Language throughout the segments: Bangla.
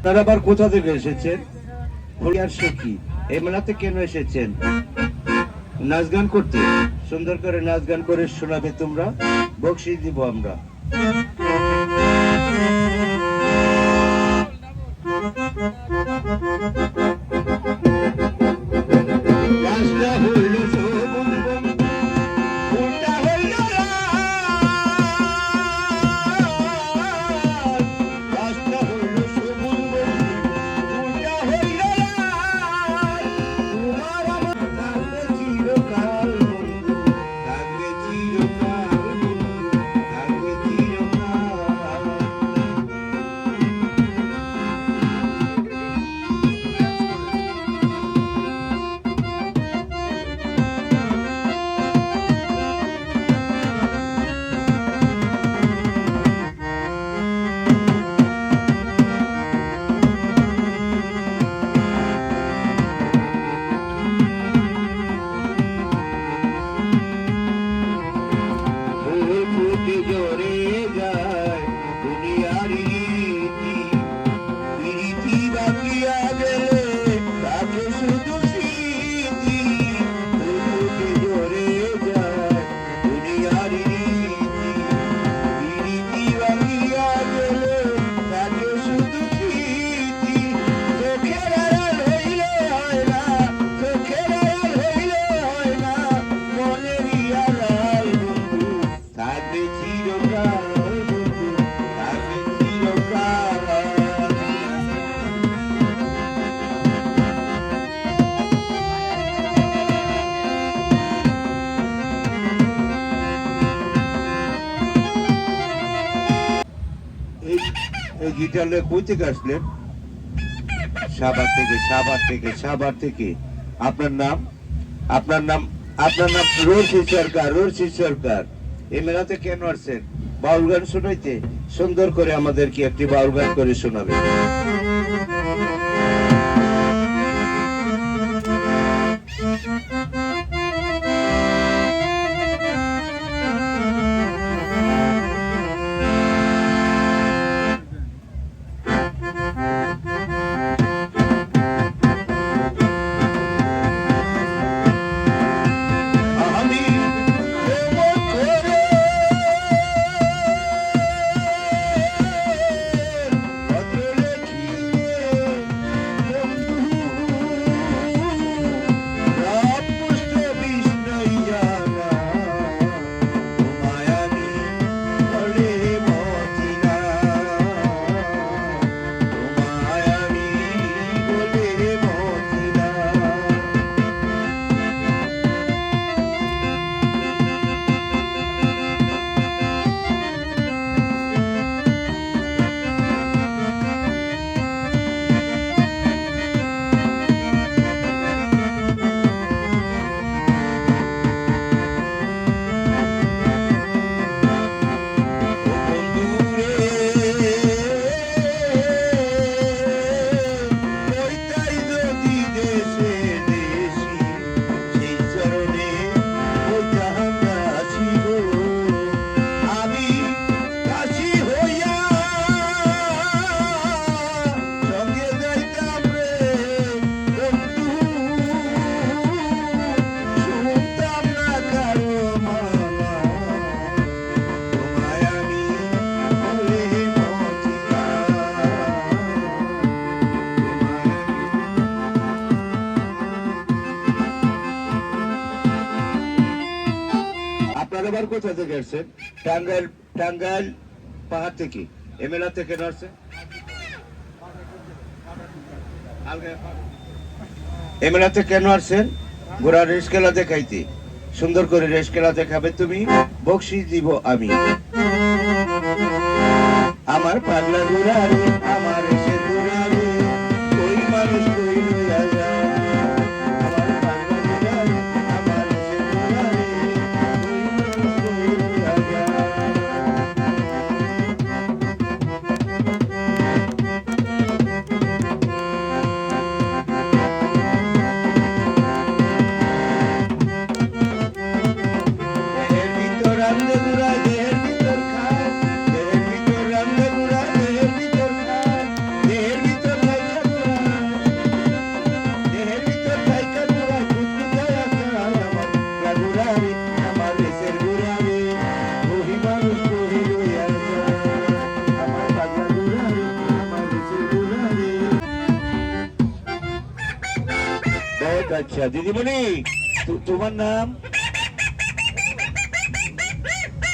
তারা আবার কোথা থেকে এসেছেন? হরিয়ার সখী এই মেলাতে কেন এসেছেন? নাচ গান করতে। সুন্দর করে নাচ গান করে শোনাবে তোমরা, বকশিশ দিব আমরা। গিটার কই থেকে আসলেন? সাভার থেকে। সাভার থেকে। আপনার নাম? আপনার নাম রশি সরকার। এই মেলাতে কেন আসছেন? বাউল গান শোনাইতে? সুন্দর করে আমাদেরকে একটি বাউল গান করে শোনাবে। আবার কোথা থেকে আসছেন? টাঙ্গাইল পাহাড় থেকে। এই মেলাতে কেন আসছেন? এই মেলাতে কেন আসছেন? ঘোড়া রেস খেলা দেখাইতে। সুন্দর করে রেস খেলা দেখাবে তুমি, বকশিশ দিব আমি। আমার পাগলা ঘোড়া রে, আমার এসে ঘোড়া রে, ওই মানুষ কই লইয়া যায়। আচ্ছা দিদিমণি, তোমার নাম?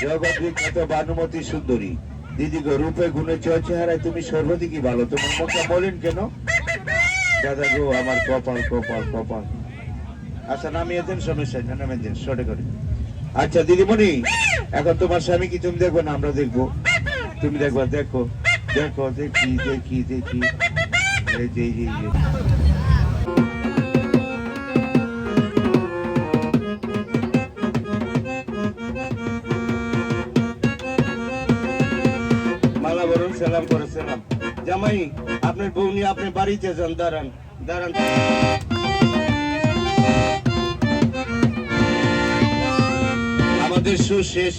জগৎ বিখ্যাত ভানুমতি সুন্দরী। দিদি গো, রূপে গুণে চেহারায় তুমি সর্বাধিকই ভালো, তোমার মুখটা বলেন কেন? দাদা গো, আমার কপাল কপাল কপাল। আচ্ছা নামিয়ে দেন, সমস্যা না, নামিয়ে দেন, শর্টে করে। আচ্ছা দিদিমণি, এখন তোমার স্বামী কি তুমি দেখবো না আমরা দেখবো? তুমি দেখবা, দেখো দেখো, দেখি দেখি দেখি, এই যে এই যে, এই যে। মালা বরণ সালাম করে সালাম। জামাই, আপনার বউ নিয়ে আপনি বাড়িতে যান, দাঁড়ান দাঁড়ান। আমাদের শো শেষ।